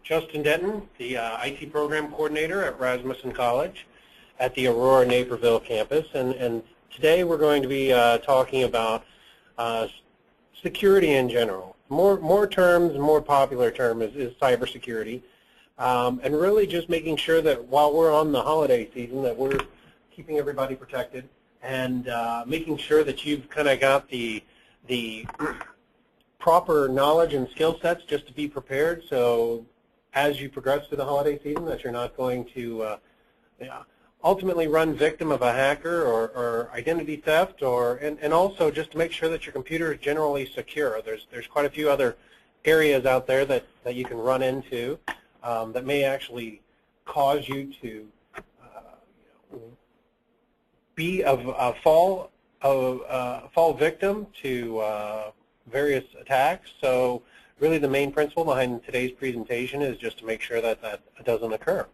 Justin Denton, the IT Program Coordinator at Rasmussen College at the Aurora Naperville campus. And today we're going to be talking about security in general. More terms, more popular term is cybersecurity. And really just making sure that while we're on the holiday season that we're keeping everybody protected and making sure that you've kind of got the proper knowledge and skill sets just to be prepared, so as you progress through the holiday season that you're not going to ultimately run victim of a hacker or identity theft, and also just to make sure that your computer is generally secure. There's quite a few other areas out there that you can run into that may actually cause you to be a fall victim to various attacks. So really the main principle behind today's presentation is just to make sure that that doesn't occur.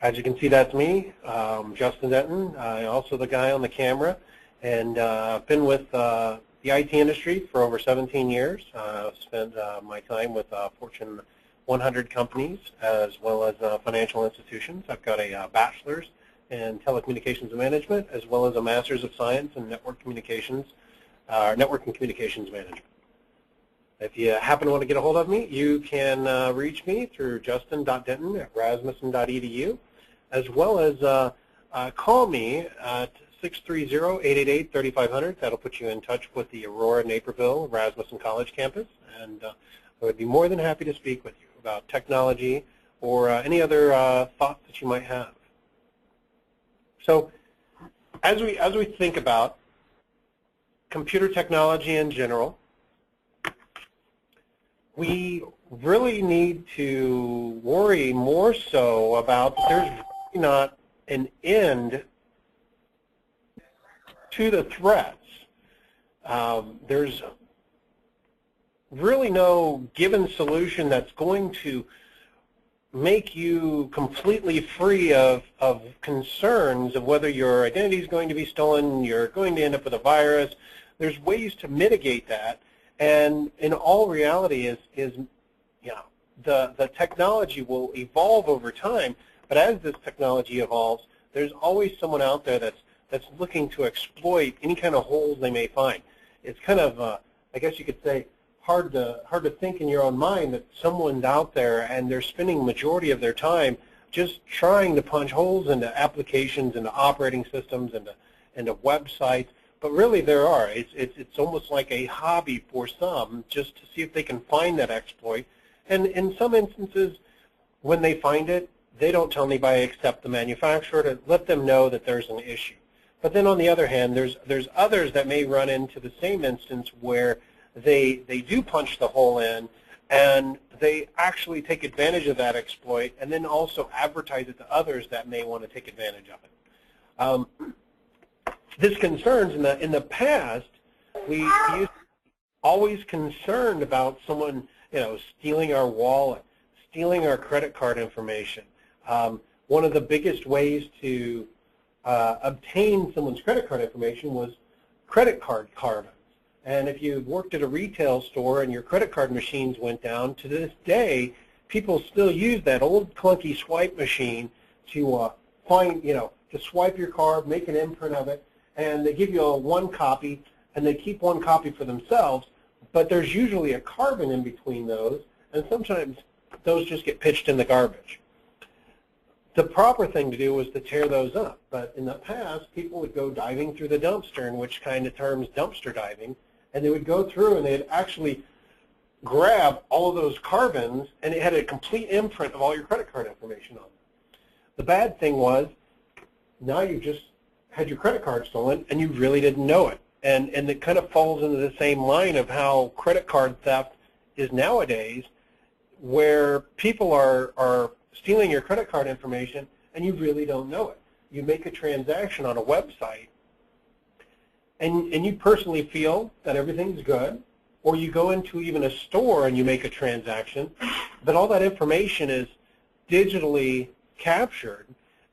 As you can see, that's me, Justin Denton. Also the guy on the camera, and I've been with the IT industry for over 17 years. Spent my time with Fortune 100 companies as well as financial institutions. I've got a bachelor's in telecommunications management as well as a master's of science in network communications, network and communications management. If you happen to want to get a hold of me, you can reach me through justin.denton@rasmussen.edu, as well as call me at 630-888-3500. That'll put you in touch with the Aurora Naperville Rasmussen College campus, and I would be more than happy to speak with you about technology or any other thoughts that you might have. So as we think about computer technology in general, we really need to worry more so about that there's really not an end to the threats. There's really no given solution that's going to make you completely free of concerns of whether your identity is going to be stolen, you're going to end up with a virus. There's ways to mitigate that, and in all reality the technology will evolve over time, but as this technology evolves, there's always someone out there that's looking to exploit any kind of holes they may find. It's kind of, I guess you could say, hard to think in your own mind that someone's out there and they're spending the majority of their time just trying to punch holes into applications, into operating systems, into websites. But really there are. It's almost like a hobby for some, just to see if they can find that exploit. And in some instances, when they find it, they don't tell anybody except the manufacturer to let them know that there's an issue. But then on the other hand, there's others that may run into the same instance where they do punch the hole in, and they actually take advantage of that exploit and then also advertise it to others that may want to take advantage of it. This concerns, in the past, we used to be always concerned about someone stealing our wallet, stealing our credit card information. One of the biggest ways to obtain someone's credit card information was credit card carvings. And if you worked at a retail store and your credit card machines went down, to this day, people still use that old clunky swipe machine to to swipe your card, make an imprint of it, and they give you one copy, and they keep one copy for themselves, but there's usually a carbon in between those, and sometimes those just get pitched in the garbage. The proper thing to do was to tear those up, but in the past, people would go diving through the dumpster, in which kind of terms dumpster diving, and they would go through and they'd actually grab all of those carbons, and it had a complete imprint of all your credit card information on them. The bad thing was, now you just had your credit card stolen and you really didn't know it. And it kind of falls into the same line of how credit card theft is nowadays, where people are stealing your credit card information and you really don't know it. You make a transaction on a website and you personally feel that everything's good, or you go into even a store and you make a transaction, but all that information is digitally captured,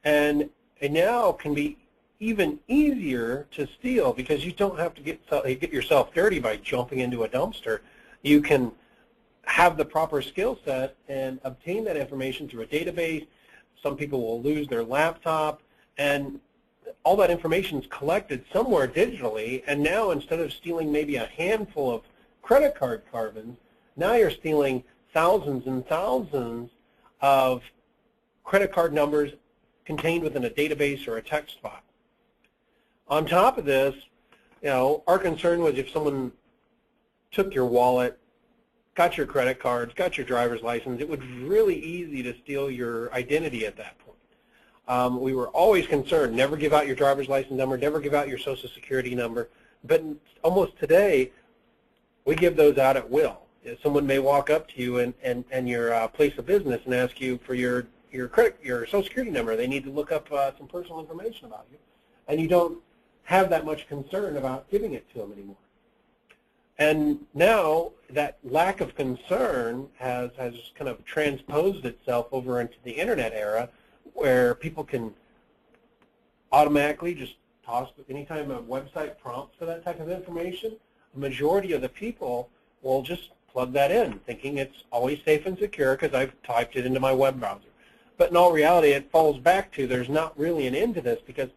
and now can be even easier to steal because you don't have to get yourself dirty by jumping into a dumpster. You can have the proper skill set and obtain that information through a database. Some people will lose their laptop, and all that information is collected somewhere digitally, and now instead of stealing maybe a handful of credit card carbons, now you're stealing thousands and thousands of credit card numbers contained within a database or a text file. On top of this, our concern was if someone took your wallet, got your credit cards, got your driver's license, it was really easy to steal your identity at that point. We were always concerned, never give out your driver's license number, never give out your social security number, but almost today, we give those out at will. Someone may walk up to you and your place of business and ask you for your social security number. They need to look up some personal information about you, and you don't have that much concern about giving it to them anymore. And now that lack of concern has kind of transposed itself over into the internet era, where people can automatically just toss anytime a website prompts for that type of information, a majority of the people will just plug that in, thinking it's always safe and secure because I've typed it into my web browser. But in all reality, it falls back to there's not really an end to this, because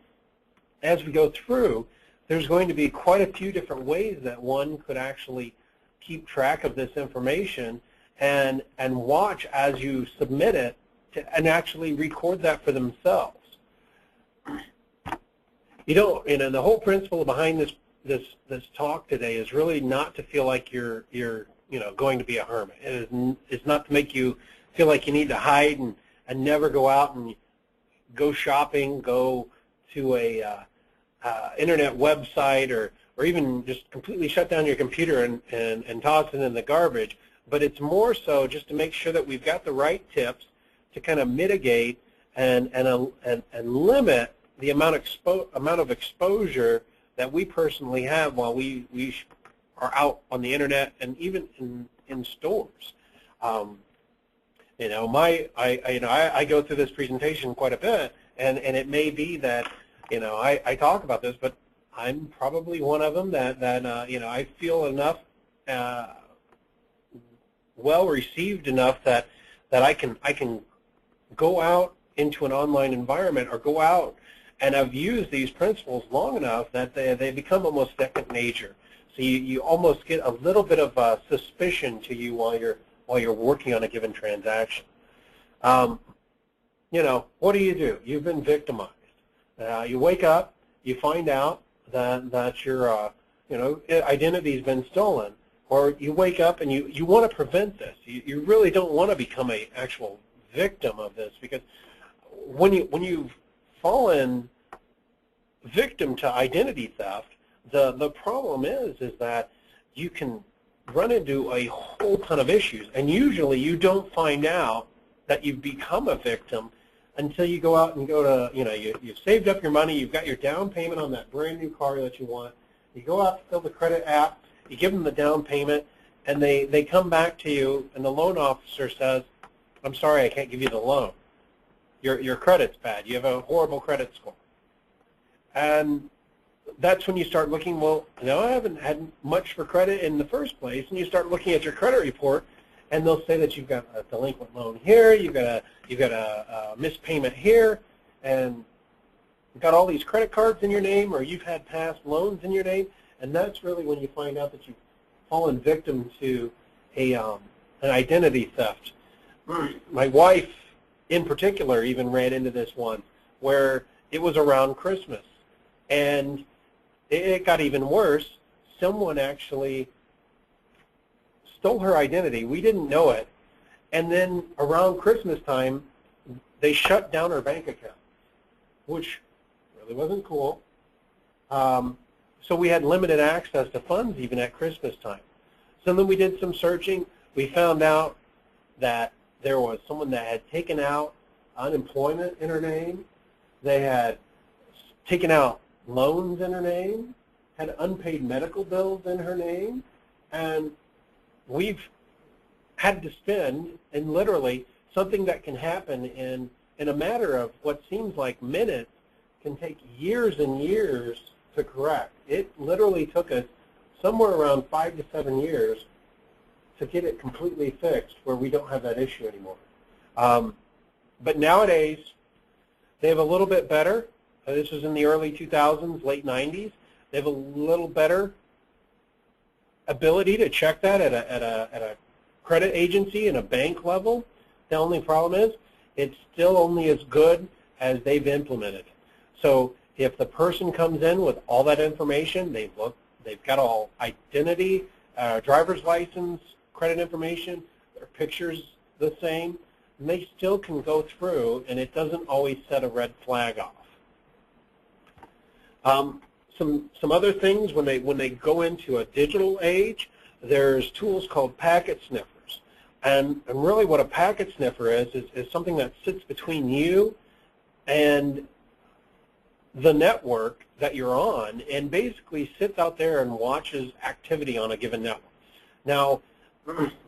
as we go through, there's going to be quite a few different ways that one could actually keep track of this information and watch as you submit it and actually record that for themselves. The whole principle behind this talk today is really not to feel like you're going to be a hermit. It's not to make you feel like you need to hide and never go out and go shopping, go to a internet website, or even just completely shut down your computer and toss it in the garbage. But it's more so just to make sure that we've got the right tips to kind of mitigate and limit the amount of exposure that we personally have while we are out on the internet and even in stores. I go through this presentation quite a bit, and it may be that I talk about this, but I'm probably one of them that I feel enough well received enough that I can go out into an online environment or go out, and I've used these principles long enough that they become almost second nature. So you almost get a little bit of suspicion to you while you're working on a given transaction. What do? You've been victimized. You wake up, you find out that your identity's been stolen, or you wake up and you want to prevent this. You really don't want to become an actual victim of this, because when you've fallen victim to identity theft, the problem is that you can run into a whole ton of issues, and usually you don't find out that you've become a victim until you go out and you've saved up your money, you've got your down payment on that brand new car that you want, you go out to fill the credit app, you give them the down payment, and they come back to you, and the loan officer says, I'm sorry, I can't give you the loan. Your credit's bad. You have a horrible credit score. And that's when you start looking, well, I haven't had much for credit in the first place, and you start looking at your credit report, and they'll say that you've got a delinquent loan here, you've got a missed payment here, and you've got all these credit cards in your name, or you've had past loans in your name, and that's really when you find out that you've fallen victim to an identity theft. My wife, in particular, even ran into this one where it was around Christmas, and it got even worse. Someone actually stole her identity. We didn't know it, and then around Christmas time, they shut down her bank account, which really wasn't cool. So we had limited access to funds even at Christmas time. So then we did some searching. We found out that there was someone that had taken out unemployment in her name. They had taken out loans in her name, had unpaid medical bills in her name, and we've had to spend, and literally something that can happen in a matter of what seems like minutes can take years and years to correct. It literally took us somewhere around 5 to 7 years to get it completely fixed where we don't have that issue anymore. But nowadays, they have a little bit better. This was in the early 2000s, late 90s. They have a little better ability to check that at a credit agency and a bank level. The only problem is it's still only as good as they've implemented it. So if the person comes in with all that information, they've got all identity, driver's license, credit information, their pictures the same, and they still can go through, and it doesn't always set a red flag off. Some other things when they go into a digital age, there's tools called packet sniffers, and really what a packet sniffer is something that sits between you and the network that you're on, and basically sits out there and watches activity on a given network. Now,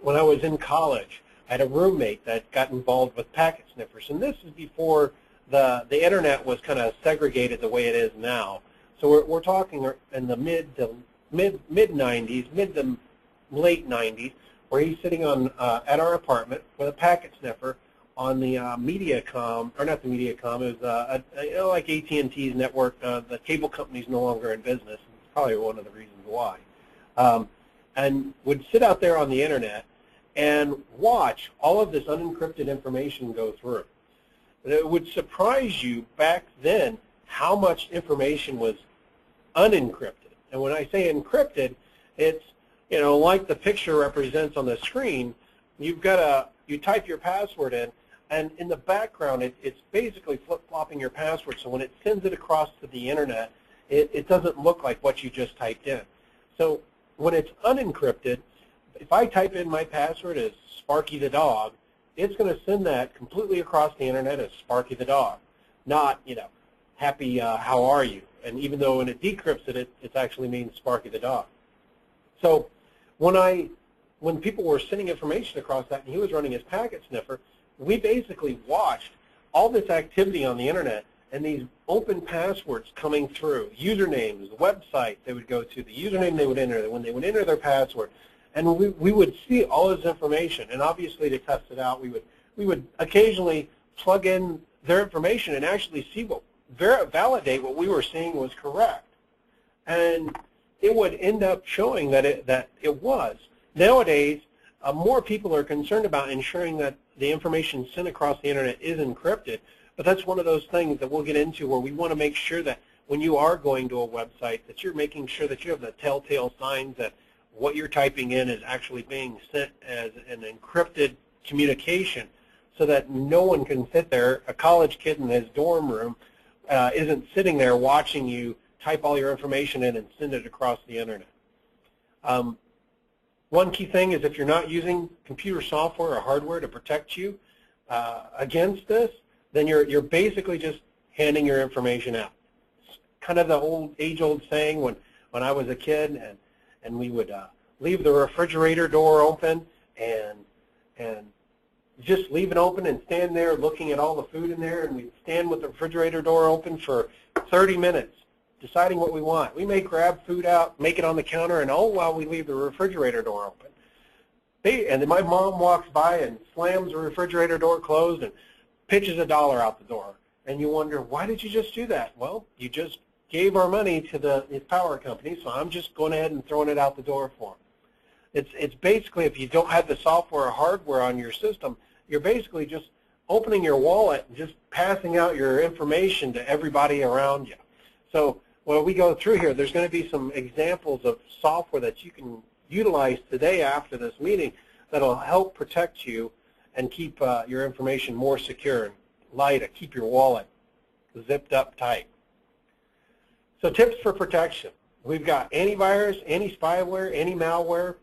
when I was in college, I had a roommate that got involved with packet sniffers, and this is before the internet was kind of segregated the way it is now. So we're talking in the mid 90s, mid to late 90s, where he's sitting on at our apartment with a packet sniffer on the MediaCom, or not the MediaCom, it was like AT&T's network. The cable company's no longer in business. It's probably one of the reasons why. And would sit out there on the internet and watch all of this unencrypted information go through. It would surprise you back then how much information was unencrypted. And when I say encrypted, it's, you know, like the picture represents on the screen. You type your password in, and in the background it's basically flip-flopping your password, so when it sends it across to the internet, it doesn't look like what you just typed in. So when it's unencrypted, if I type in my password as Sparky the dog, it's going to send that completely across the internet as Sparky the dog, not, you know, happy how are you. And even though when it decrypts it, it actually means Sparky the dog. So when people were sending information across that and he was running his packet sniffer, we basically watched all this activity on the internet and these open passwords coming through, usernames, the website they would go to, the username they would enter, when they would enter their password. And we would see all this information, and obviously to test it out, we would occasionally plug in their information and actually see validate what we were seeing was correct. And it would end up showing that it was. Nowadays, more people are concerned about ensuring that the information sent across the internet is encrypted, but that's one of those things that we'll get into where we want to make sure that when you are going to a website that you're making sure that you have the telltale signs that what you're typing in is actually being sent as an encrypted communication, so that no one can sit there, a college kid in his dorm room isn't sitting there watching you type all your information in and send it across the internet. One key thing is if you're not using computer software or hardware to protect you against this, then you're basically just handing your information out. It's kind of the age-old saying when I was a kid, and we would leave the refrigerator door open and just leave it open and stand there looking at all the food in there, and we'd stand with the refrigerator door open for 30 minutes deciding what we want. We may grab food out, make it on the counter, and all while we leave the refrigerator door open. And then my mom walks by and slams the refrigerator door closed and pitches $1 out the door. And you wonder, why did you just do that? Well, you just gave our money to the power company, so I'm just going ahead and throwing it out the door for them. It's basically, if you don't have the software or hardware on your system, you're basically just opening your wallet and just passing out your information to everybody around you. So when we go through here, there's going to be some examples of software that you can utilize today after this meeting that will help protect you and keep your information more secure and light, keep your wallet zipped up tight. So tips for protection. We've got antivirus, anti-spyware, anti-malware.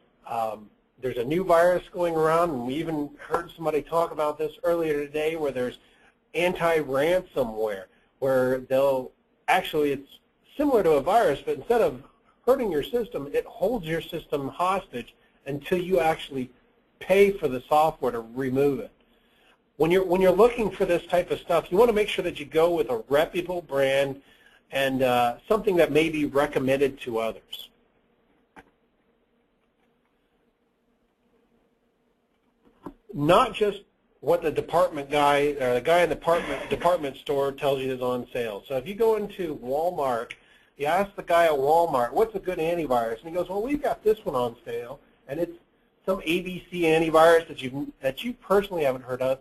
There's a new virus going around, and we even heard somebody talk about this earlier today, where there's anti-ransomware, where it's similar to a virus, but instead of hurting your system, it holds your system hostage until you actually pay for the software to remove it. When you're looking for this type of stuff, you want to make sure that you go with a reputable brand and something that may be recommended to others. not just what the department guy or the guy in the department store tells you is on sale. So if you go into Walmart, you ask the guy at Walmart, what's a good antivirus? And he goes, well, we've got this one on sale, and it's some ABC antivirus that you personally haven't heard of.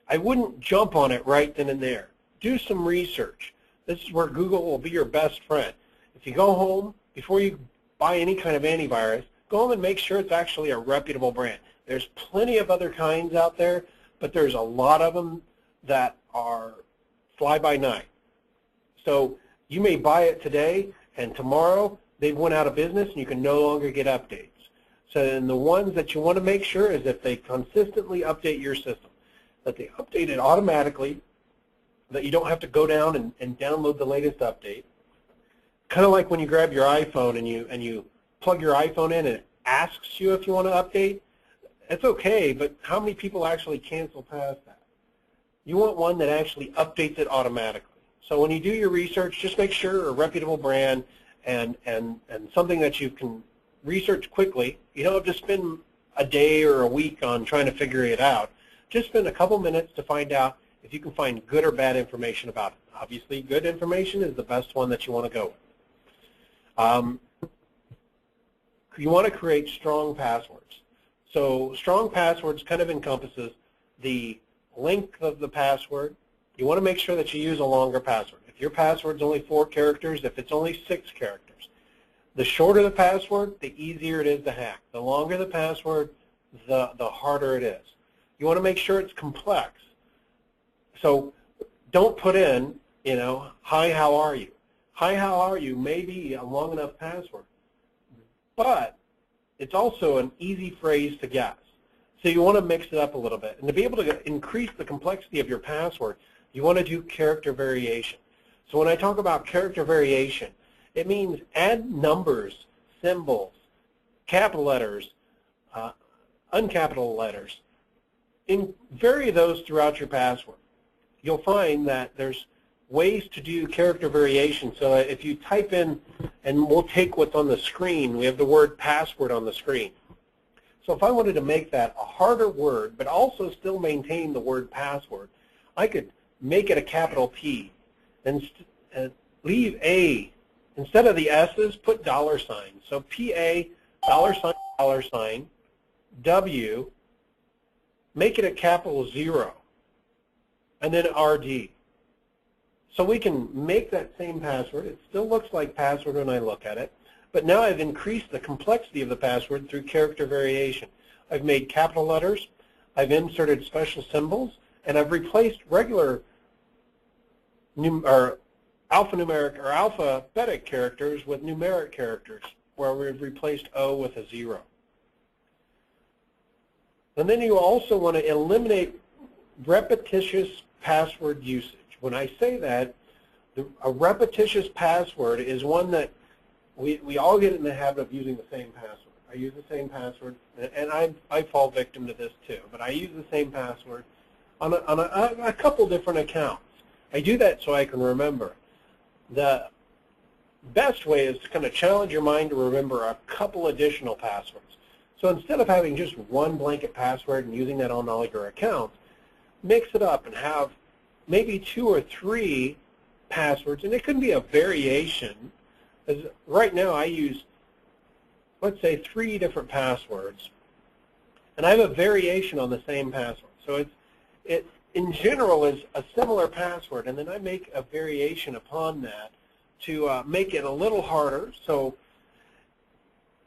I wouldn't jump on it right then and there. Do some research. This is where Google will be your best friend. If you go home, before you buy any kind of antivirus, go home and make sure it's actually a reputable brand. There's plenty of other kinds out there, but there's a lot of them that are fly-by-night. So you may buy it today, and tomorrow they went out of business, and you can no longer get updates. So then the ones that you want to make sure is if they consistently update your system, that they update it automatically, that you don't have to go down and download the latest update. Kind of like when you grab your iPhone and you plug your iPhone in and it asks you if you want to update. It's okay, but how many people actually cancel past that? You want one that actually updates it automatically. So when you do your research, just make sure a reputable brand and something that you can research quickly. You don't have to spend a day or a week on trying to figure it out. Just spend a couple minutes to find out if you can find good or bad information about it. Obviously, good information is the best one that you want to go with. You want to create strong passwords. So strong passwords kind of encompasses the length of the password. You want to make sure that you use a longer password. If your password's only 4 characters, if it's only 6 characters, the shorter the password, the easier it is to hack. The longer the password, the harder it is. You want to make sure it's complex. So don't put in, hi, how are you? Hi, how are you may be a long enough password, but it's also an easy phrase to guess. So you want to mix it up a little bit. And to be able to increase the complexity of your password, you want to do character variation. So when I talk about character variation, it means add numbers, symbols, capital letters, uncapital letters, and vary those throughout your password. You'll find that there's ways to do character variation. So if you type in, and we'll take what's on the screen, we have the word password on the screen. So if I wanted to make that a harder word, but also still maintain the word password, I could make it a capital P and leave A. Instead of the S's, put $. So P-A, $, W, make it a capital 0, and then RD. So we can make that same password. It still looks like password when I look at it, but now I've increased the complexity of the password through character variation. I've made capital letters, I've inserted special symbols, and I've replaced regular alphanumeric or alphabetic characters with numeric characters, where we've replaced O with a 0. And then you also want to eliminate repetitious password usage. When I say that, a repetitious password is one that we all get in the habit of using the same password. I use the same password, and I fall victim to this too, but I use the same password on a couple different accounts. I do that so I can remember. The best way is to kind of challenge your mind to remember a couple additional passwords. So instead of having just one blanket password and using that on all your accounts, mix it up and have maybe 2 or 3 passwords, and it could be a variation. As right now I use, let's say, 3 different passwords, and I have a variation on the same password. So it in general is a similar password, and then I make a variation upon that to make it a little harder. So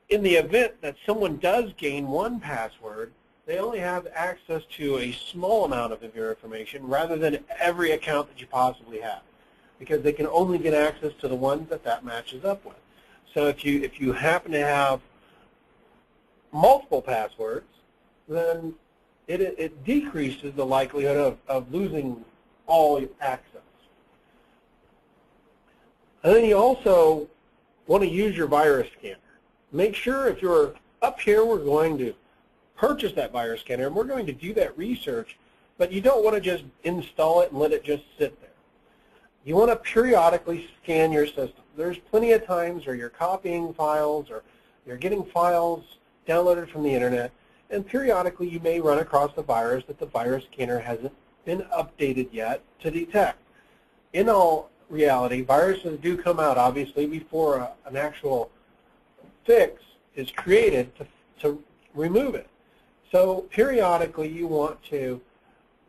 in the event that someone does gain one password, they only have access to a small amount of your information rather than every account that you possibly have, because they can only get access to the ones that matches up with. So if you happen to have multiple passwords, then it decreases the likelihood of losing all access. And then you also want to use your virus scanner. Make sure if you're up here, we're going to purchase that virus scanner, and we're going to do that research, but you don't want to just install it and let it just sit there. You want to periodically scan your system. There's plenty of times where you're copying files or you're getting files downloaded from the internet, and periodically you may run across a virus that the virus scanner hasn't been updated yet to detect. In all reality, viruses do come out, obviously, before an actual fix is created to remove it. So periodically you want to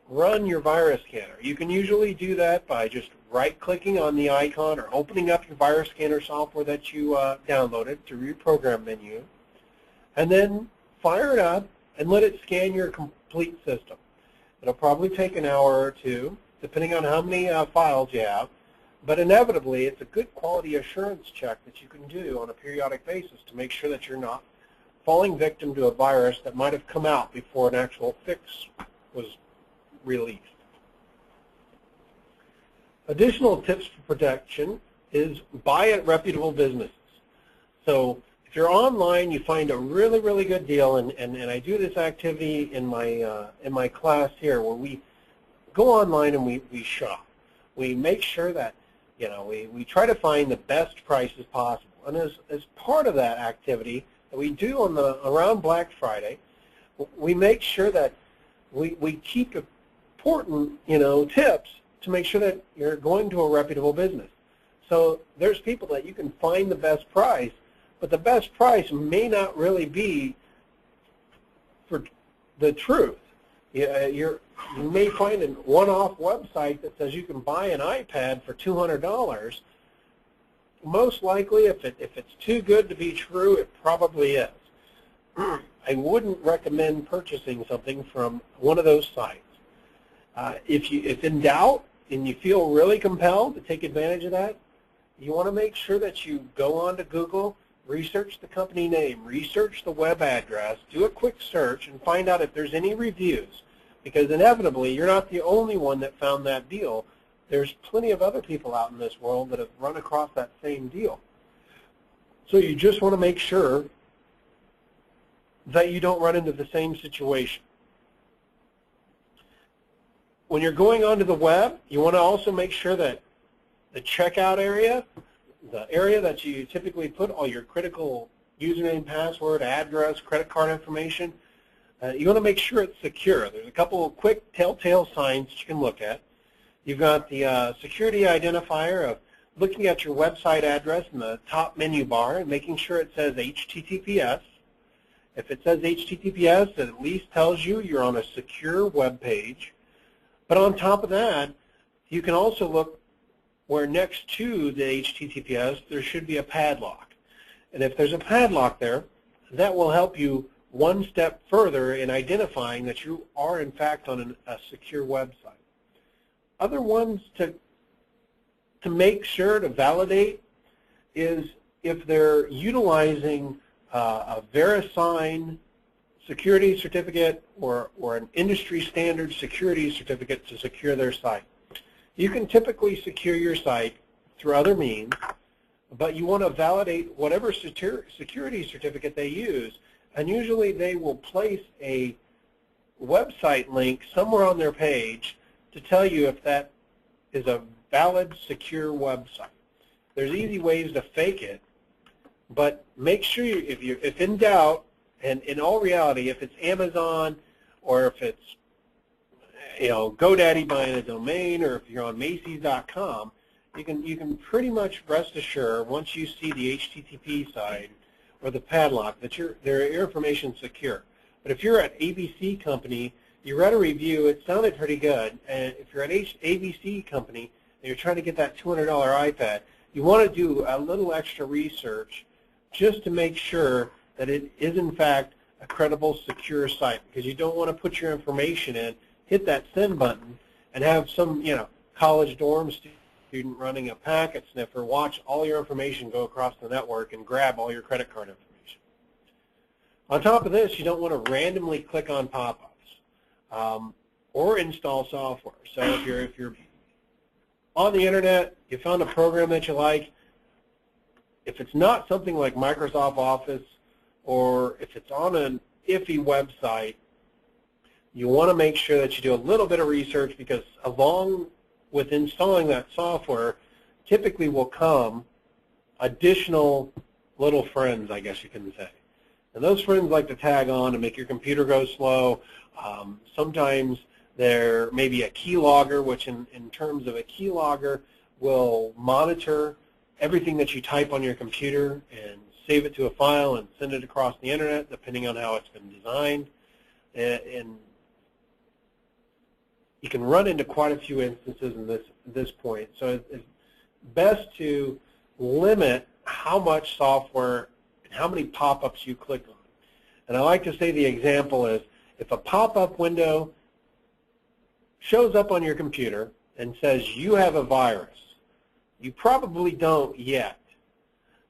run your virus scanner. You can usually do that by just right-clicking on the icon or opening up your virus scanner software that you downloaded through your program menu, and then fire it up and let it scan your complete system. It'll probably take an hour or two, depending on how many files you have, but inevitably it's a good quality assurance check that you can do on a periodic basis to make sure that you're not falling victim to a virus that might have come out before an actual fix was released. Additional tips for protection is buy at reputable businesses. So if you're online, you find a really, really good deal, and I do this activity in my class here where we go online and we shop. We make sure that, you know, we try to find the best prices possible. And as part of that activity that we do on around Black Friday, we make sure that we keep important, you know, tips to make sure that you're going to a reputable business. So there's people that you can find the best price, but the best price may not really be for the truth. You may find a one-off website that says you can buy an iPad for $200. Most likely, if it's too good to be true, it probably is. I wouldn't recommend purchasing something from one of those sites. If in doubt and you feel really compelled to take advantage of that, you want to make sure that you go on to Google, research the company name, research the web address, do a quick search, and find out if there's any reviews. Because inevitably, you're not the only one that found that deal. There's plenty of other people out in this world that have run across that same deal. So you just want to make sure that you don't run into the same situation. When you're going onto the web, you want to also make sure that the checkout area, the area that you typically put all your critical username, password, address, credit card information, you want to make sure it's secure. There's a couple of quick telltale signs that you can look at. You've got the security identifier of looking at your website address in the top menu bar and making sure it says HTTPS. If it says HTTPS, it at least tells you you're on a secure web page. But on top of that, you can also look where next to the HTTPS there should be a padlock. And if there's a padlock there, that will help you one step further in identifying that you are in fact on a secure website. Other ones to make sure to validate is if they're utilizing a VeriSign security certificate or an industry standard security certificate to secure their site. You can typically secure your site through other means, but you want to validate whatever security certificate they use, and usually they will place a website link somewhere on their page to tell you if that is a valid, secure website. There's easy ways to fake it, but make sure if in doubt, and in all reality, if it's Amazon or if it's, you know, GoDaddy buying a domain, or if you're on Macy's.com, you can pretty much rest assured once you see the HTTP side or the padlock that their information is secure. But if you're at ABC Company, you read a review, it sounded pretty good, and if you're at ABC Company and you're trying to get that $200 iPad, you want to do a little extra research just to make sure that it is in fact a credible, secure site, because you don't want to put your information in, hit that send button, and have some, you know, college dorm student running a packet sniffer watch all your information go across the network and grab all your credit card information. On top of this, you don't want to randomly click on pop-ups or install software. So if you're on the internet, you found a program that you like, if it's not something like Microsoft Office, or if it's on an iffy website, you want to make sure that you do a little bit of research, because along with installing that software typically will come additional little friends, I guess you can say. And those friends like to tag on and make your computer go slow. Sometimes there may be a keylogger, which in terms of a keylogger will monitor everything that you type on your computer and save it to a file and send it across the internet, depending on how it's been designed. And you can run into quite a few instances in this point. So it's best to limit how much software and how many pop-ups you click on. And I like to say the example is, if a pop-up window shows up on your computer and says you have a virus, you probably don't yet.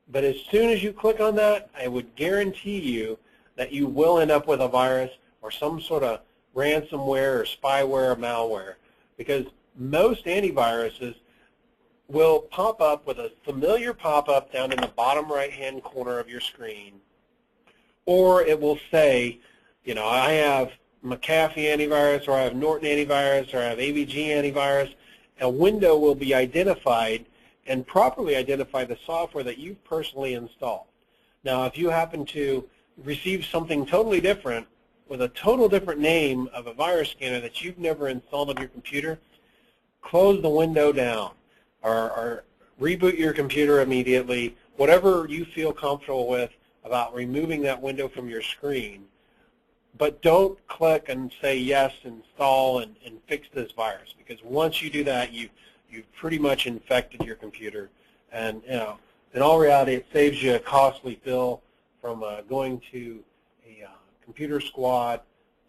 But as soon as you click on that, I would guarantee you that you will end up with a virus or some sort of ransomware or spyware or malware, because most antiviruses will pop up with a familiar pop-up down in the bottom right-hand corner of your screen, or it will say, you know, I have McAfee antivirus, or I have Norton antivirus, or I have AVG antivirus. A window will be identified and properly identify the software that you've personally installed. Now, if you happen to receive something totally different with a total different name of a virus scanner that you've never installed on your computer, close the window down or reboot your computer immediately, whatever you feel comfortable with about removing that window from your screen. But don't click and say yes, install, and fix this virus, because once you do that, you've pretty much infected your computer. And, you know, in all reality, it saves you a costly bill from going to a computer squad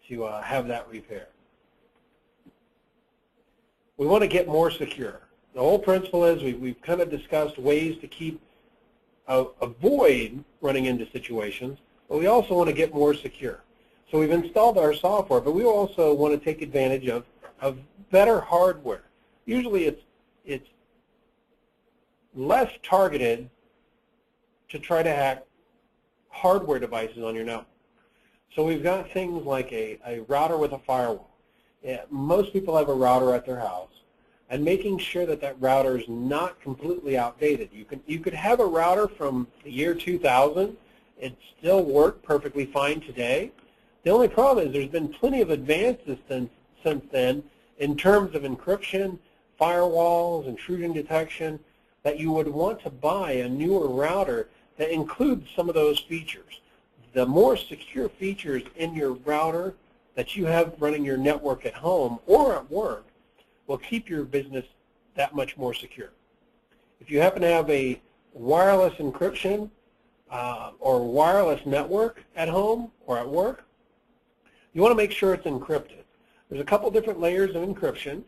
to have that repaired. We want to get more secure. The whole principle is we've kind of discussed ways to avoid running into situations, but we also want to get more secure. So we've installed our software, but we also want to take advantage of better hardware. Usually it's less targeted to try to hack hardware devices on your network. So we've got things like a router with a firewall. Most people have a router at their house, and making sure that that router is not completely outdated. You could have a router from the year 2000. It still work perfectly fine today. The only problem is there's been plenty of advances since then in terms of encryption, firewalls, intrusion detection, that you would want to buy a newer router that includes some of those features. The more secure features in your router that you have running your network at home or at work will keep your business that much more secure. If you happen to have a wireless encryption or wireless network at home or at work, you want to make sure it's encrypted. There's a couple different layers of encryption.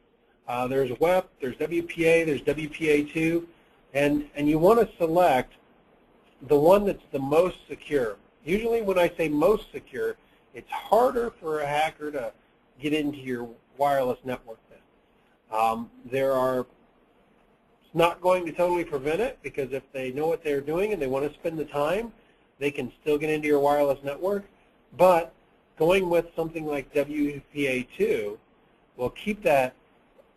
There's WEP, there's WPA, there's WPA2, and you want to select the one that's the most secure. Usually when I say most secure, it's harder for a hacker to get into your wireless network then. It's not going to totally prevent it, because if they know what they're doing and they want to spend the time, they can still get into your wireless network. But going with something like WPA2 will keep that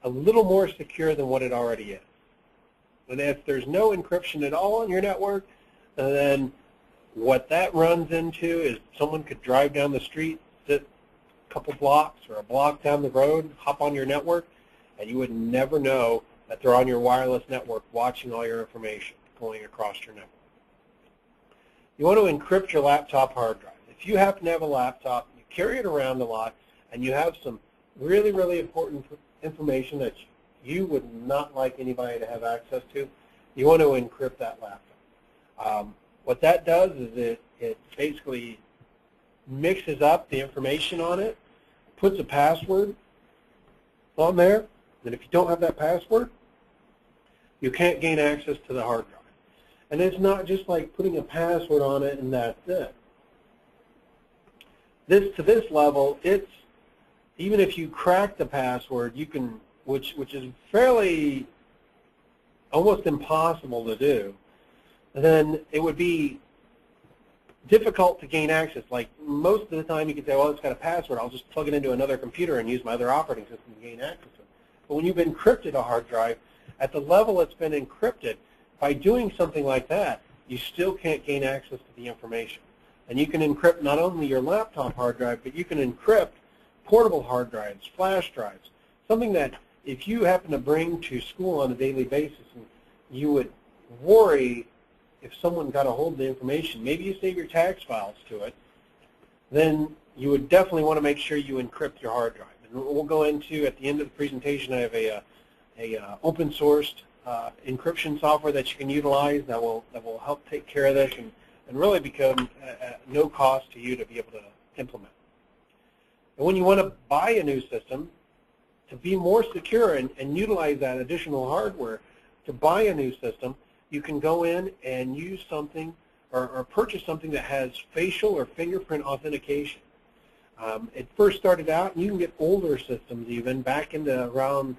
a little more secure than what it already is. And if there's no encryption at all on your network, then what that runs into is someone could drive down the street, sit a couple blocks or a block down the road, hop on your network, and you would never know that they're on your wireless network watching all your information going across your network. You want to encrypt your laptop hard drive. If you happen to have a laptop, you carry it around a lot, and you have some really, really important information that you would not like anybody to have access to, you want to encrypt that laptop. What that does is it basically mixes up the information on it, puts a password on there, and if you don't have that password, you can't gain access to the hard drive. And it's not just like putting a password on it and that's it. To this level, it's even if you crack the password, you can, which is fairly almost impossible to do, then it would be difficult to gain access. Like most of the time you can say, well, it's got a password, I'll just plug it into another computer and use my other operating system to gain access to it. But when you've encrypted a hard drive, at the level it's been encrypted, by doing something like that, you still can't gain access to the information. And you can encrypt not only your laptop hard drive, but you can encrypt portable hard drives, flash drives, something that if you happen to bring to school on a daily basis, and you would worry if someone got a hold of the information, maybe you save your tax files to it, then you would definitely want to make sure you encrypt your hard drive. And we'll go into, at the end of the presentation, I have a open sourced encryption software that you can utilize that will help take care of this and really become no cost to you to be able to implement. And when you want to buy a new system, to be more secure and utilize that additional hardware to buy a new system, you can go in and use something or purchase something that has facial or fingerprint authentication. It first started out, and you can get older systems even, back into around,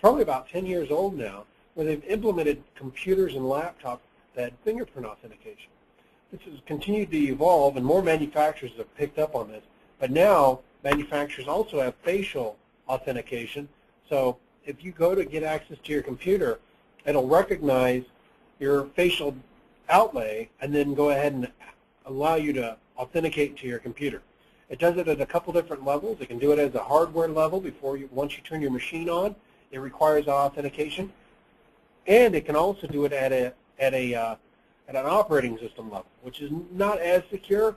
probably about 10 years old now, where they've implemented computers and laptops that had fingerprint authentication. This has continued to evolve, and more manufacturers have picked up on this. But now, manufacturers also have facial authentication. So if you go to get access to your computer, it'll recognize your facial outlay and then go ahead and allow you to authenticate to your computer. It does it at a couple different levels. It can do it as a hardware level once you turn your machine on. It requires authentication, and it can also do it at an operating system level, which is not as secure.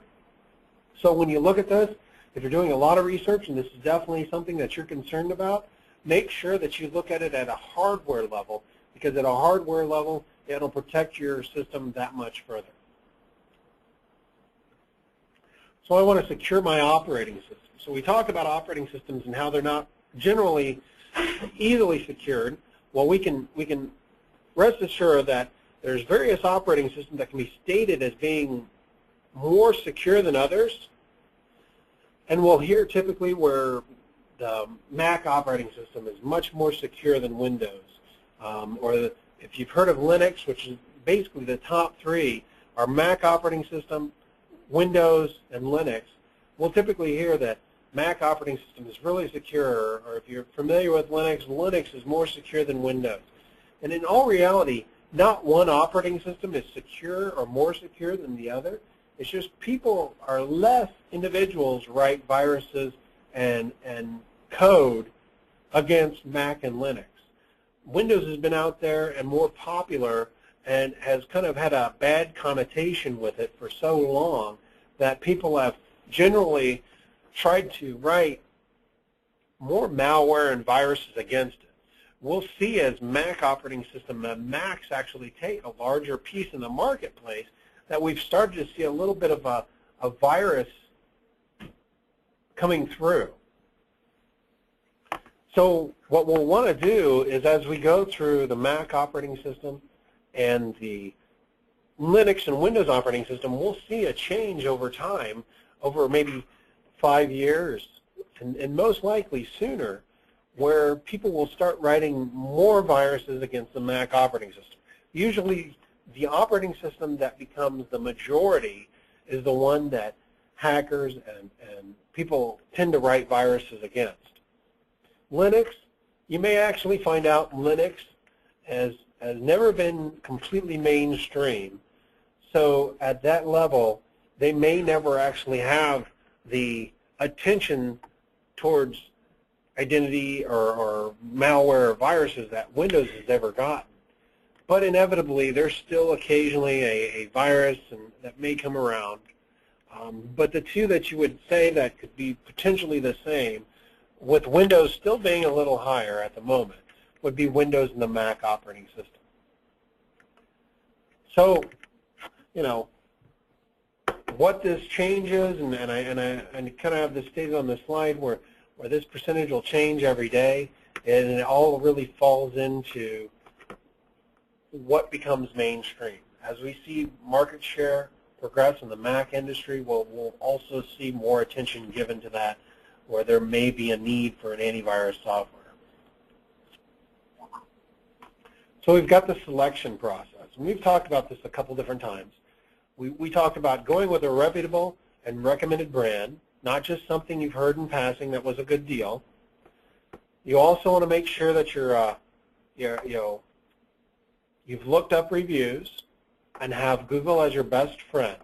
So when you look at this, if you're doing a lot of research, and this is definitely something that you're concerned about, make sure that you look at it at a hardware level, because at a hardware level, it'll protect your system that much further. So I want to secure my operating system. So we talk about operating systems and how they're not generally easily secured. Well, we can rest assured that there's various operating systems that can be stated as being more secure than others. And we'll hear typically where the Mac operating system is much more secure than Windows. If you've heard of Linux, which is basically the top three, are Mac operating system, Windows, and Linux, we'll typically hear that Mac operating system is really secure, or if you're familiar with Linux, Linux is more secure than Windows. And in all reality, not one operating system is secure or more secure than the other. It's just people are less individuals write viruses and code against Mac and Linux. Windows has been out there and more popular and has kind of had a bad connotation with it for so long that people have generally tried to write more malware and viruses against it. We'll see as Mac operating system, Macs actually take a larger piece in the marketplace, that we've started to see a little bit of a virus coming through. So what we'll want to do is, as we go through the Mac operating system and the Linux and Windows operating system, we'll see a change over time, over maybe 5 years, and most likely sooner, where people will start writing more viruses against the Mac operating system. Usually the operating system that becomes the majority is the one that hackers and people tend to write viruses against. Linux, you may actually find out Linux has never been completely mainstream. So at that level, they may never actually have the attention towards identity or malware or viruses that Windows has ever gotten. But inevitably, there's still occasionally a virus that may come around. But the two that you would say that could be potentially the same, with Windows still being a little higher at the moment, would be Windows and the Mac operating system. So, you know, what this changes, and I kind of have this stated on the slide where this percentage will change every day, and it all really falls into what becomes mainstream. As we see market share progress in the Mac industry, we'll also see more attention given to that, where there may be a need for an antivirus software. So we've got the selection process. And we've talked about this a couple different times. We talked about going with a reputable and recommended brand, not just something you've heard in passing that was a good deal. You also want to make sure that you've looked up reviews and have Google as your best friend.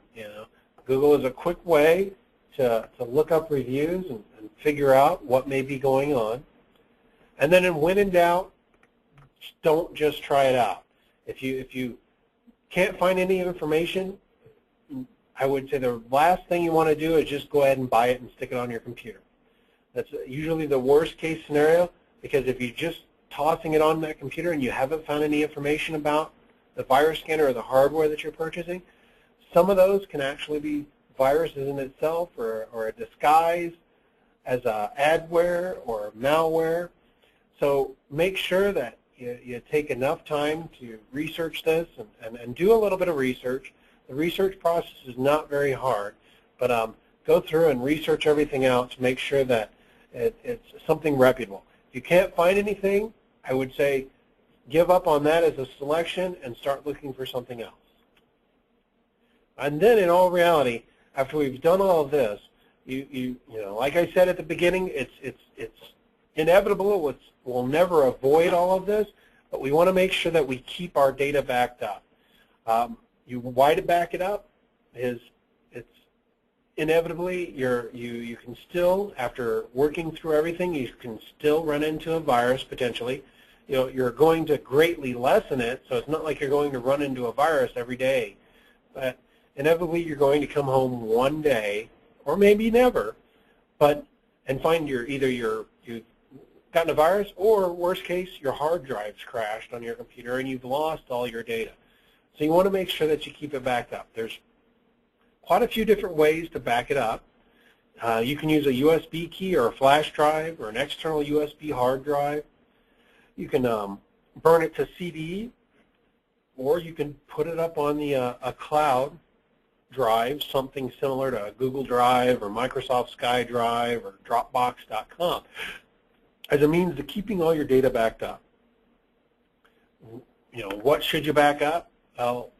Google is a quick way to look up reviews and figure out what may be going on. And then when in doubt, don't just try it out. If you can't find any information, I would say the last thing you want to do is just go ahead and buy it and stick it on your computer. That's usually the worst case scenario, because if you're just tossing it on that computer and you haven't found any information about the virus scanner or the hardware that you're purchasing, some of those can actually be viruses in itself, or a disguise as adware or malware. So make sure that you take enough time to research this and do a little bit of research. The research process is not very hard, but go through and research everything out to make sure that it's something reputable. If you can't find anything, I would say give up on that as a selection and start looking for something else. And then in all reality, after we've done all of this, you know, like I said at the beginning, it's inevitable. We'll never avoid all of this, but we want to make sure that we keep our data backed up. Why to back it up is it's inevitably you can still, after working through everything, you can still run into a virus potentially. You know, you're going to greatly lessen it, so it's not like you're going to run into a virus every day. But inevitably you're going to come home one day, or maybe never, and find you've gotten a virus, or worst case, your hard drive's crashed on your computer and you've lost all your data. So you want to make sure that you keep it backed up. There's quite a few different ways to back it up. You can use a USB key or a flash drive or an external USB hard drive. You can burn it to CD, or you can put it up on a cloud drive, something similar to Google Drive or Microsoft SkyDrive or Dropbox.com, as a means of keeping all your data backed up. You know, what should you back up? Well,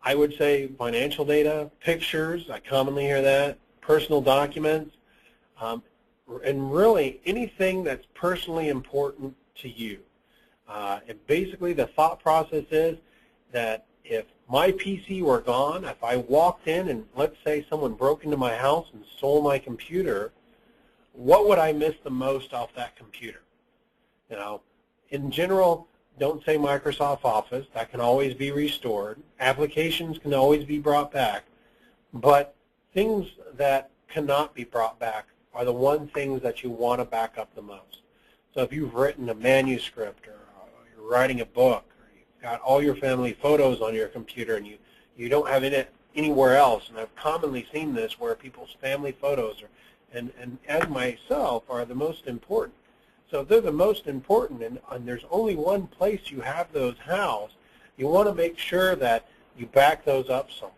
I would say financial data, pictures, I commonly hear that, personal documents, and really anything that's personally important to you. And basically the thought process is that if my PC were gone, if I walked in and let's say someone broke into my house and stole my computer, what would I miss the most off that computer? You know, in general, don't say Microsoft Office. That can always be restored. Applications can always be brought back. But things that cannot be brought back are the one things that you want to back up the most. So if you've written a manuscript, or you're writing a book, or you've got all your family photos on your computer and you don't have it anywhere else, and I've commonly seen this where people's family photos and as myself are the most important. So if they're the most important and there's only one place you have those housed, you want to make sure that you back those up somewhere.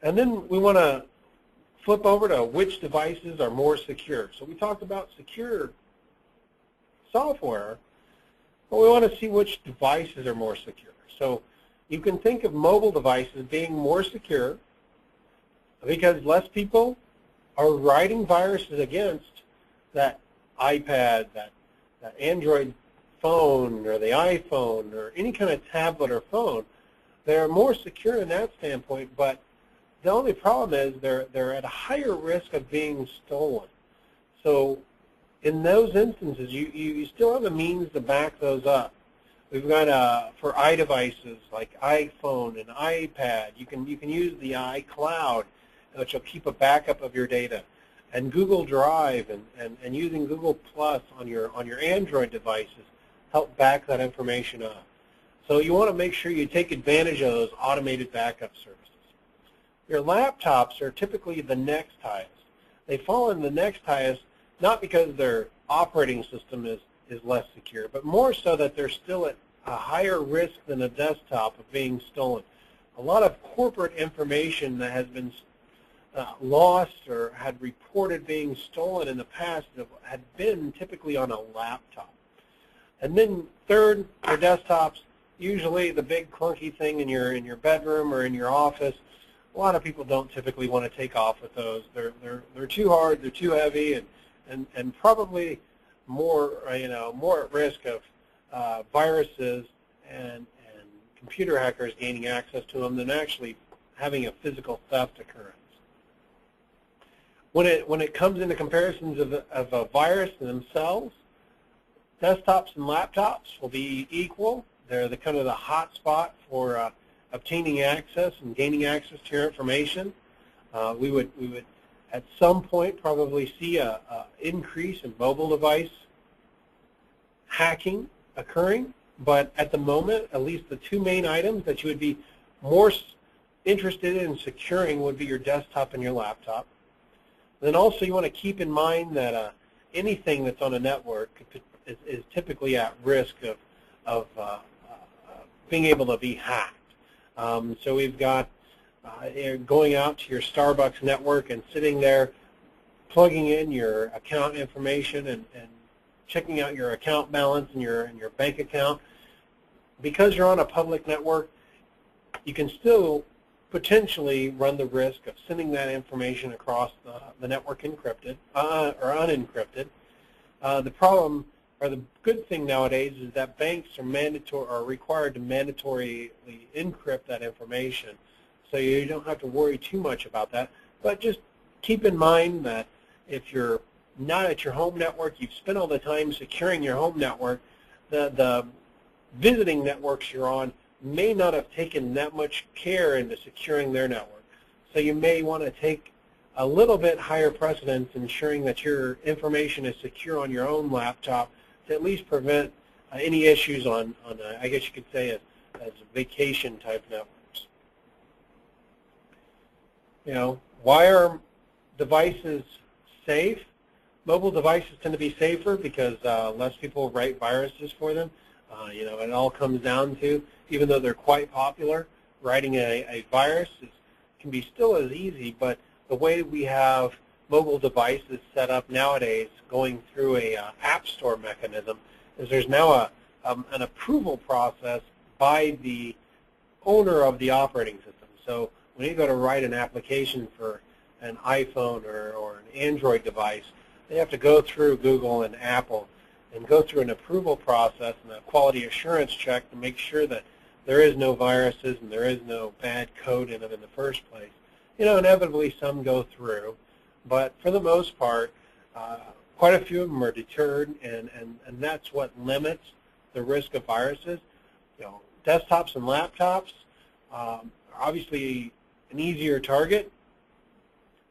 And then we want to flip over to which devices are more secure. So we talked about secure software, but we want to see which devices are more secure. So you can think of mobile devices being more secure because less people are writing viruses against that iPad, that Android phone, or the iPhone, or any kind of tablet or phone. They're more secure in that standpoint, but the only problem is they're at a higher risk of being stolen. So in those instances, you still have a means to back those up. We've got for iDevices like iPhone and iPad, you can use the iCloud, which will keep a backup of your data, and Google Drive and using Google Plus on your Android devices help back that information up. So you want to make sure you take advantage of those automated backup services. Your laptops are typically the next highest. They fall in the next highest not because their operating system is less secure, but more so that they're still at a higher risk than a desktop of being stolen. A lot of corporate information that has been lost or had reported being stolen in the past had been typically on a laptop. And then third, for desktops, usually the big clunky thing in your bedroom or in your office. A lot of people don't typically want to take off with those. They're too hard, they're too heavy, and probably more more at risk of viruses and computer hackers gaining access to them than actually having a physical theft occurrence. When it comes into comparisons of a virus themselves, desktops and laptops will be equal. They're the kind of the hot spot for obtaining access and gaining access to your information. We would at some point probably see a increase in mobile device hacking occurring, but at the moment, at least the two main items that you would be more interested in securing would be your desktop and your laptop. Then also you want to keep in mind that anything that's on a network is typically at risk of being able to be hacked. So we've got going out to your Starbucks network and sitting there plugging in your account information and checking out your account balance and your bank account. Because you're on a public network, you can still potentially run the risk of sending that information across the network encrypted or unencrypted. The problem, or the good thing nowadays, is that banks are required to mandatorily encrypt that information, so you don't have to worry too much about that. But just keep in mind that if you're not at your home network, you've spent all the time securing your home network, the visiting networks you're on may not have taken that much care into securing their network. So you may want to take a little bit higher precedence ensuring that your information is secure on your own laptop to at least prevent any issues on I guess you could say, as vacation type networks. You know, why are devices safe? Mobile devices tend to be safer because less people write viruses for them. You know, it all comes down to, even though they're quite popular, writing a virus can be still as easy, but the way we have mobile devices set up nowadays going through a app store mechanism is there's now an approval process by the owner of the operating system. So when you go to write an application for an iPhone or an Android device, they have to go through Google and Apple and go through an approval process and a quality assurance check to make sure that there is no viruses and there is no bad code in them in the first place. You know, inevitably some go through, but for the most part, quite a few of them are deterred, and that's what limits the risk of viruses. You know, desktops and laptops are obviously an easier target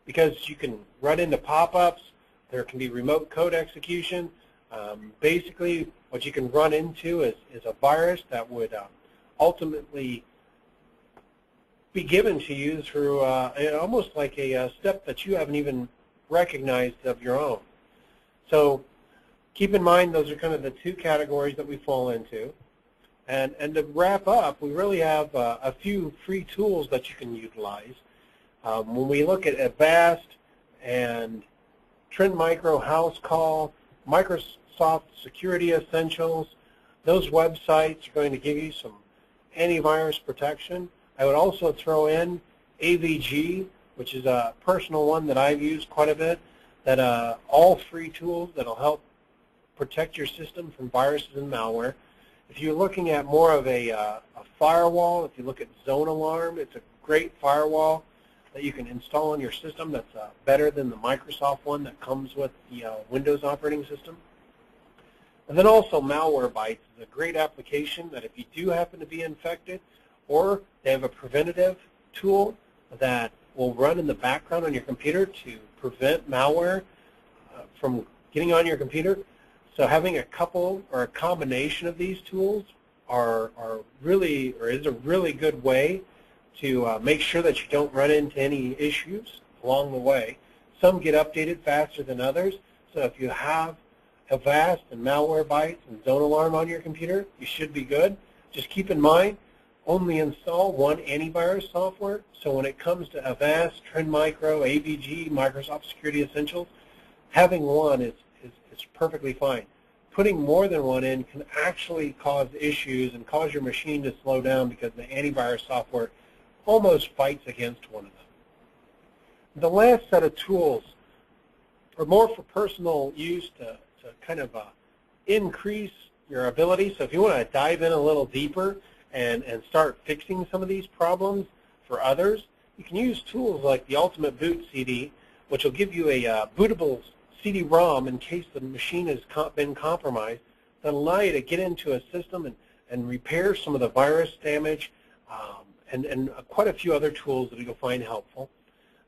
because you can run into pop-ups. There can be remote code execution. Basically, what you can run into is a virus that would ultimately be given to you through almost like a step that you haven't even recognized of your own. So keep in mind those are kind of the two categories that we fall into. And to wrap up, we really have a few free tools that you can utilize. When we look at Avast and Trend Micro House Call, Microsoft Security Essentials, those websites are going to give you some antivirus protection. I would also throw in AVG, which is a personal one that I've used quite a bit, that all free tools that will help protect your system from viruses and malware. If you're looking at more of a firewall, if you look at Zone Alarm, it's a great firewall that you can install on your system that's better than the Microsoft one that comes with the Windows operating system. And then also Malwarebytes is a great application that if you do happen to be infected, or they have a preventative tool that will run in the background on your computer to prevent malware from getting on your computer. So having a couple or a combination of these tools is a really good way to make sure that you don't run into any issues along the way. Some get updated faster than others, so if you have Avast and Malwarebytes and Zone Alarm on your computer, you should be good. Just keep in mind, only install one antivirus software. So when it comes to Avast, Trend Micro, AVG, Microsoft Security Essentials, having one is perfectly fine. Putting more than one in can actually cause issues and cause your machine to slow down because the antivirus software almost fights against one of them. The last set of tools are more for personal use to kind of increase your ability. So if you want to dive in a little deeper, and start fixing some of these problems for others, you can use tools like the Ultimate Boot CD, which will give you a bootable CD-ROM in case the machine has been compromised, that'll allow you to get into a system and repair some of the virus damage, and quite a few other tools that you'll find helpful.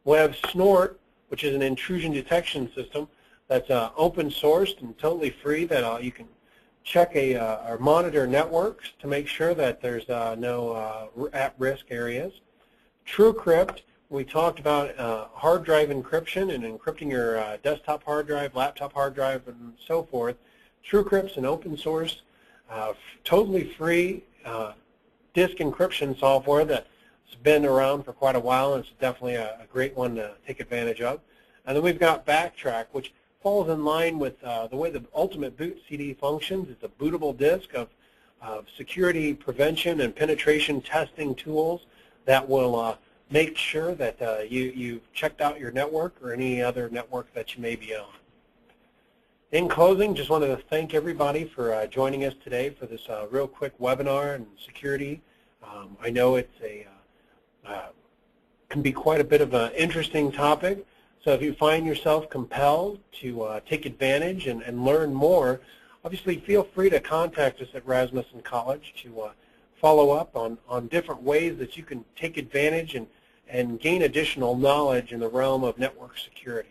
We have Snort, which is an intrusion detection system that's open sourced and totally free, that you can check or monitor networks to make sure that there's no at-risk areas. TrueCrypt, we talked about hard drive encryption and encrypting your desktop hard drive, laptop hard drive, and so forth. TrueCrypt's an open source, totally free disk encryption software that's been around for quite a while, and it's definitely a great one to take advantage of. And then we've got Backtrack, which falls in line with the way the Ultimate Boot CD functions. It's a bootable disk of security prevention and penetration testing tools that will make sure that you've checked out your network or any other network that you may be on. In closing, just wanted to thank everybody for joining us today for this real quick webinar on security. I know it's can be quite a bit of an interesting topic, so if you find yourself compelled to take advantage and learn more, obviously feel free to contact us at Rasmussen College to follow up on different ways that you can take advantage and gain additional knowledge in the realm of network security.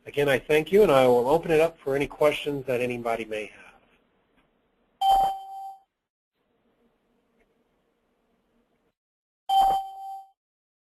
Again, I thank you, and I will open it up for any questions that anybody may have.